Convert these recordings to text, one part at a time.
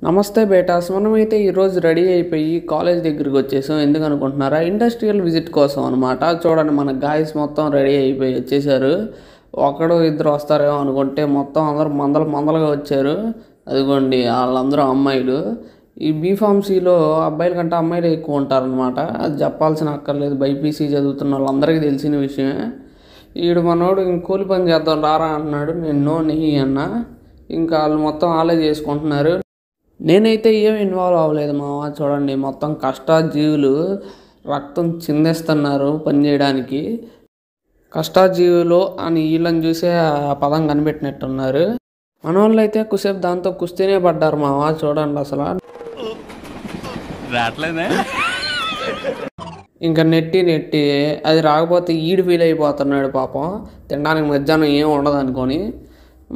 నమస్తే బేటాస్, మనమైతే ఈరోజు రెడీ అయిపోయి కాలేజ్ దగ్గరికి వచ్చేసాం. ఎందుకు అనుకుంటున్నారా? ఇండస్ట్రియల్ విజిట్ కోసం అనమాట. చూడండి, మన గాయస్ మొత్తం రెడీ అయిపోయి వచ్చేసారు. ఒకడు ఇద్దరు వస్తారేమో అనుకుంటే మొత్తం అందరూ మందలుగా వచ్చారు. అదిగోండి, వాళ్ళందరూ అమ్మాయిలు. ఈ బీఫార్మసీలో అబ్బాయిల కంటే అమ్మాయిలు ఎక్కువ ఉంటారనమాట. అది చెప్పాల్సిన అక్కర్లేదు, బైపీసీ చదువుతున్న వాళ్ళందరికీ తెలిసిన విషయమే. ఈడు మనోడు కూలి పని చేద్దాం రారా అన్నాడు. నేను నో నెయ్యి అన్నా. ఇంకా వాళ్ళు మొత్తం వాళ్ళే చేసుకుంటున్నారు. నేనైతే ఏం ఇన్వాల్వ్ అవ్వలేదు మామ. చూడండి, మొత్తం కష్టాజీవులు రక్తం చిందేస్తున్నారు పని చేయడానికి. కష్టాజీవులు అని వీళ్ళని చూసే ఆ పదం కనిపెట్టినట్టున్నారు. మన వాళ్ళు అయితే కుసేపు దాంతో కుస్తీనే పడ్డారు మామ. చూడండి అసలు ఇంకా నెట్టి అది రాకపోతే ఈడు ఫీల్ అయిపోతున్నాడు పాపం. తినడానికి మధ్యాహ్నం ఏం ఉండదు అనుకొని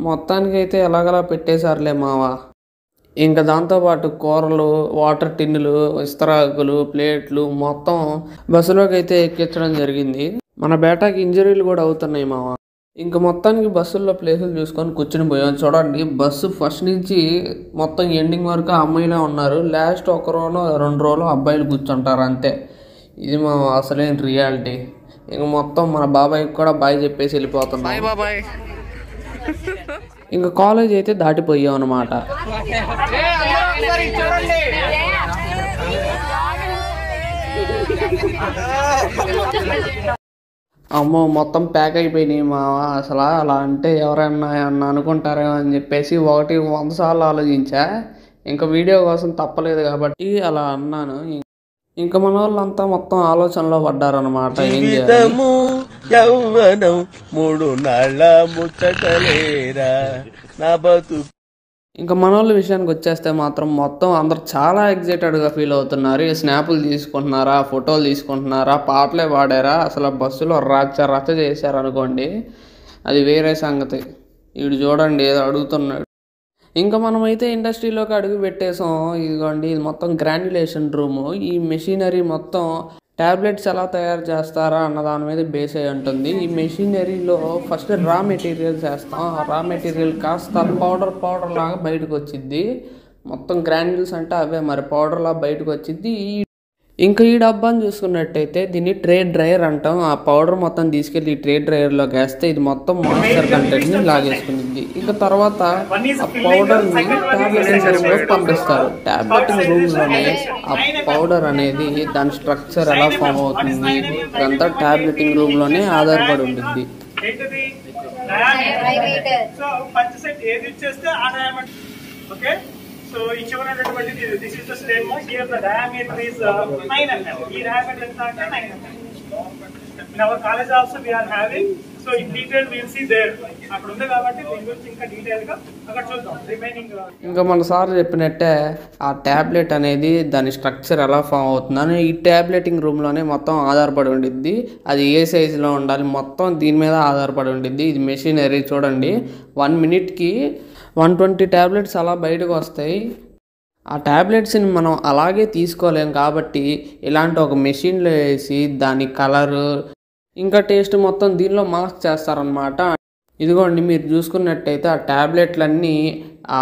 మొత్తానికైతే ఎలాగలా పెట్టేశారులే మావా. ఇంకా దాంతోపాటు కూరలు, వాటర్ టిన్నులు, ఇస్తరాకులు, ప్లేట్లు మొత్తం బస్సులోకి అయితే ఎక్కించడం జరిగింది. మన బేటాకి ఇంజరీలు కూడా అవుతున్నాయి మామ. ఇంకా మొత్తానికి బస్సుల్లో ప్లేసులు చూసుకొని కూర్చుని పోయాం. చూడండి, బస్సు ఫస్ట్ నుంచి మొత్తం ఎండింగ్ వరకు అమ్మాయిలే ఉన్నారు. లాస్ట్ ఒక రోజు 2 రోజులు అబ్బాయిలు కూర్చుంటారు అంతే. ఇది మా అసలైన రియాలిటీ. ఇంక మొత్తం మన బాబాయ్కి కూడా బాయ్ చెప్పేసి వెళ్ళిపోతున్నాం. బాయ్. ఇంకా కాలేజ్ అయితే దాటిపోయాం అనమాట. అమ్మో, మొత్తం ప్యాక్ అయిపోయినాయి మావా. అసలు అలా అంటే ఎవరైనా అనుకుంటారేమో అని చెప్పేసి 100 సార్లు ఆలోచించా. ఇంకా వీడియో కోసం తప్పలేదు కాబట్టి అలా అన్నాను. ఇంకా మన వాళ్ళంతా మొత్తం ఆలోచనలో పడ్డారనమాట. ఇంకా మన వాళ్ళ విషయానికి వచ్చేస్తే మాత్రం మొత్తం అందరు చాలా ఎగ్జైటెడ్గా ఫీల్ అవుతున్నారు. స్నాపులు తీసుకుంటున్నారా, ఫోటోలు తీసుకుంటున్నారా, పాటలే పాడారా, అసలు బస్సులో రచ్చ చేశారు అనుకోండి. అది వేరే సంగతి. వీడు చూడండి ఏదో అడుగుతున్నాడు. ఇంకా మనమైతే ఇండస్ట్రీలోకి అడుగు పెట్టేసాం. ఇదిగోండి, ఇది మొత్తం గ్రాన్యులేషన్ రూము. ఈ మెషినరీ మొత్తం ట్యాబ్లెట్స్ ఎలా తయారు చేస్తారా అన్న దాని మీద బేస్ అయి ఉంటుంది. ఈ మెషినరీలో ఫస్ట్ రా మెటీరియల్స్ వేస్తాం. ఆ రా మెటీరియల్ కాస్త పౌడర్ లాగా బయటకు వచ్చింది. మొత్తం గ్రాన్యుల్స్ అంటే అవే మరి పౌడర్ లాగా బయటకు వచ్చింది. ఇంకా ఈ డబ్బాని చూసుకున్నట్టయితే దీన్ని ట్రే డ్రైయర్ అంటాం. ఆ పౌడర్ మొత్తం తీసుకెళ్ళి ఈ ట్రే డ్రైయర్లోకి వేస్తే ఇది మొత్తం మాయిశ్చర్ కంటెంట్ని లాగేసుకునిద్ది. ఇంకా తర్వాత ఆ పౌడర్ని టాబ్లెటింగ్ రూమ్లోకి పంపిస్తారు. టాబ్లెటింగ్ రూమ్లోనే ఆ పౌడర్ అనేది దాని స్ట్రక్చర్ ఎలా ఫామ్ అవుతుంది ఇదంతా టాబ్లెటింగ్ రూమ్లోనే ఆధారపడి ఉంటుంది. So each one this is the same. Here the diameter is 9 mm. This diameter is 9 mm. In our college also we are having. So in detail we will see there. అక్కడ ఉంది కాబట్టి దీని గురించి ఇంకా డీటెయిల్ గా అక్కడ చూద్దాం. Remaining ఇంకా మన సార్ చెప్పినట్టే ఆ ట్యాబ్లెట్ అనేది దాని స్ట్రక్చర్ ఎలా ఫామ్ అవుతుందని ఈ ట్యాబ్లెటింగ్ రూమ్లోనే మొత్తం ఆధారపడి ఉండిద్ది. అది ఏ సైజులో ఉండాలి మొత్తం దీని మీద ఆధారపడి ఉండిద్ది. ఇది మెషినరీ చూడండి, 1 మినిట్కి 120 ట్యాబ్లెట్స్ అలా బయటకు వస్తాయి. ఆ ట్యాబ్లెట్స్ని మనం అలాగే తీసుకోలేం కాబట్టి ఇలాంటి ఒక మెషిన్లో వేసి దాని కలరు ఇంకా టేస్ట్ మొత్తం దీనిలో మార్క్ చేస్తారనమాట. ఇదిగోండి, మీరు చూసుకున్నట్టయితే ఆ ట్యాబ్లెట్లన్నీ ఆ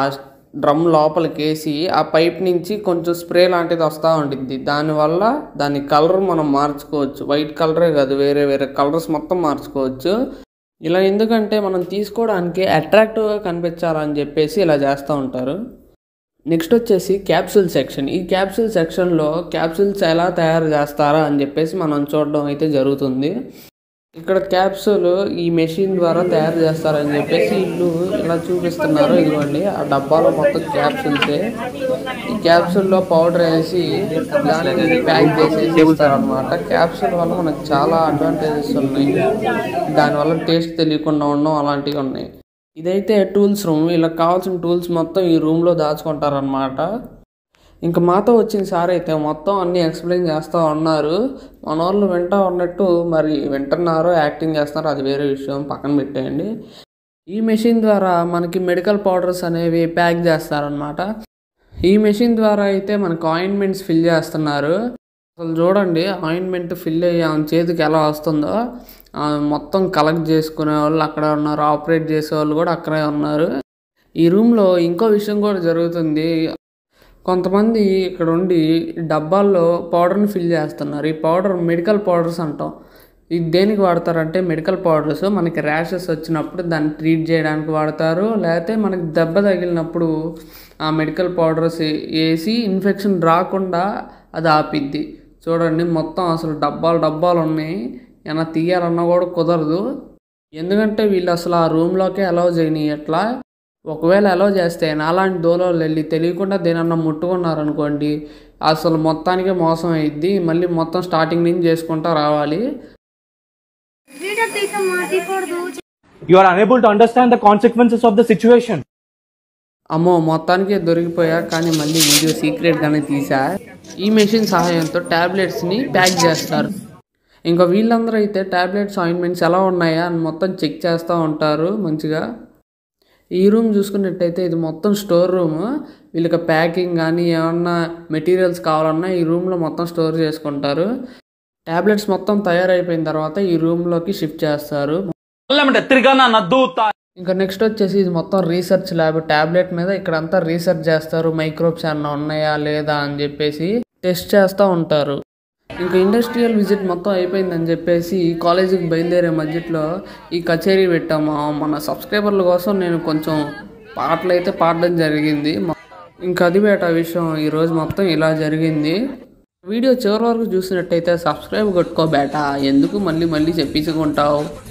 డ్రమ్ లోపలికి వేసి ఆ పైప్ నుంచి కొంచెం స్ప్రే లాంటిది వస్తూ ఉంటుంది. దానివల్ల దాని కలర్ మనం మార్చుకోవచ్చు. వైట్ కలరే కాదు, వేరే కలర్స్ మొత్తం మార్చుకోవచ్చు. ఇలా ఎందుకంటే మనం తీసుకోవడానికి అట్రాక్టివ్గా కనిపించాలని చెప్పేసి ఇలా చేస్తూ ఉంటారు. నెక్స్ట్ వచ్చేసి క్యాప్సూల్ సెక్షన్. ఈ క్యాప్సూల్ సెక్షన్లో క్యాప్సూల్స్ ఎలా తయారు చేస్తారా అని చెప్పేసి మనం చూడడం అయితే జరుగుతుంది. ఇక్కడ క్యాప్సూల్ ఈ మెషిన్ ద్వారా తయారు చేస్తారని చెప్పేసి వీళ్ళు ఇలా చూపిస్తున్నారు. ఇదిగోండి, ఆ డబ్బాలో మొత్తం క్యాప్సూల్సే. ఈ క్యాప్సూల్లో పౌడర్ వేసి దాన్ని ప్యాక్ చేసేసి ఇస్తారనమాట. క్యాప్సూల్ వల్ల మనకు చాలా అడ్వాంటేజెస్ ఉన్నాయి. దానివల్ల టేస్ట్ తెలియకుండా ఉండడం అలాంటివి ఉన్నాయి. ఇదైతే టూల్స్ రూమ్. వీళ్ళకి కావాల్సిన టూల్స్ మొత్తం ఈ రూమ్లో దాచుకుంటారనమాట. ఇంకా మాతో వచ్చిన సార్ అయితే మొత్తం అన్నీ ఎక్స్ప్లెయిన్ చేస్తూ ఉన్నారు. మన వాళ్ళు వింటూ ఉన్నట్టు మరి వింటున్నారో యాక్టింగ్ చేస్తున్నారో అది వేరే విషయం, పక్కన పెట్టేయండి. ఈ మెషిన్ ద్వారా మనకి మెడికల్ పౌడర్స్ అనేవి ప్యాక్ చేస్తారనమాట. ఈ మెషిన్ ద్వారా అయితే మనకు ఆయింట్మెంట్స్ ఫిల్ చేస్తున్నారు. అసలు చూడండి, ఆయింట్మెంట్ ఫిల్ అయ్యి ఆమె చేతికి ఎలా వస్తుందో మొత్తం కలెక్ట్ చేసుకునే వాళ్ళు అక్కడే ఉన్నారు, ఆపరేట్ చేసే వాళ్ళు కూడా అక్కడే ఉన్నారు. ఈ రూమ్లో ఇంకో విషయం కూడా జరుగుతుంది. కొంతమంది ఇక్కడ ఉండి డబ్బాల్లో పౌడర్ని ఫిల్ చేస్తున్నారు. ఈ పౌడర్ మెడికల్ పౌడర్స్ అంటాం. ఇది దేనికి వాడతారంటే మెడికల్ పౌడర్స్ మనకి ర్యాషెస్ వచ్చినప్పుడు దాన్ని ట్రీట్ చేయడానికి వాడతారు. లేకపోతే మనకి దెబ్బ తగిలినప్పుడు ఆ మెడికల్ పౌడర్స్ వేసి ఇన్ఫెక్షన్ రాకుండా అది ఆపిద్ది. చూడండి మొత్తం అసలు డబ్బాలు ఉన్నాయి. ఏమైనా తీయాలన్నా కూడా కుదరదు. ఎందుకంటే వీళ్ళు అసలు ఆ రూమ్లోకే అలౌ చేయనియట్లా. ఒకవేళ అలౌ చేస్తే నాలాంటి దూరంలో వెళ్ళి తెలియకుండా దేనన్నా ముట్టుకున్నారనుకోండి అసలు మొత్తానికే మోసం అయ్యిద్ది. మళ్ళీ మొత్తం స్టార్టింగ్ నుంచి చేసుకుంటా రావాలి. You are unable to understand the consequences of the situation. అమ్మో మొత్తానికే దొరికిపోయా. కానీ మళ్ళీ వీడియో సీక్రెట్గానే తీసా. ఈ మెషిన్ సహాయంతో ట్యాబ్లెట్స్ని ప్యాక్ చేస్తారు. ఇంకా వీళ్ళందరూ అయితే ట్యాబ్లెట్స్ ఆయింట్మెంట్స్ ఎలా ఉన్నాయా అని మొత్తం చెక్ చేస్తూ ఉంటారు మంచిగా. ఈ రూమ్ చూసుకున్నట్టయితే ఇది మొత్తం స్టోర్ రూమ్. వీళ్ళకి ప్యాకింగ్ కానీ ఏమన్నా మెటీరియల్స్ కావాలన్నా ఈ రూమ్లో మొత్తం స్టోర్ చేసుకుంటారు. ట్యాబ్లెట్స్ మొత్తం తయారైపోయిన తర్వాత ఈ రూమ్లోకి షిఫ్ట్ చేస్తారు. ఇంకా నెక్స్ట్ వచ్చేసి ఇది మొత్తం రీసెర్చ్ ల్యాబ్. ట్యాబ్లెట్ మీద ఇక్కడంతా రీసెర్చ్ చేస్తారు. మైక్రోబ్స్ ఏమన్నా ఉన్నాయా లేదా అని చెప్పేసి టెస్ట్ చేస్తూ ఉంటారు. ఇంకా ఇండస్ట్రియల్ విజిట్ మొత్తం అయిపోయిందని చెప్పేసి కాలేజీకి బయలుదేరే మధ్యలో ఈ కచేరీ పెట్టాము. మన సబ్స్క్రైబర్ల కోసం నేను కొంచెం పాటలు అయితే పాడడం జరిగింది. ఇంకా అది బేట విషయం. ఈరోజు మొత్తం ఇలా జరిగింది. వీడియో చివరి వరకు చూసినట్టయితే సబ్స్క్రైబ్ కొట్టుకో బేట. ఎందుకు మళ్ళీ చెప్పించుకుంటావు.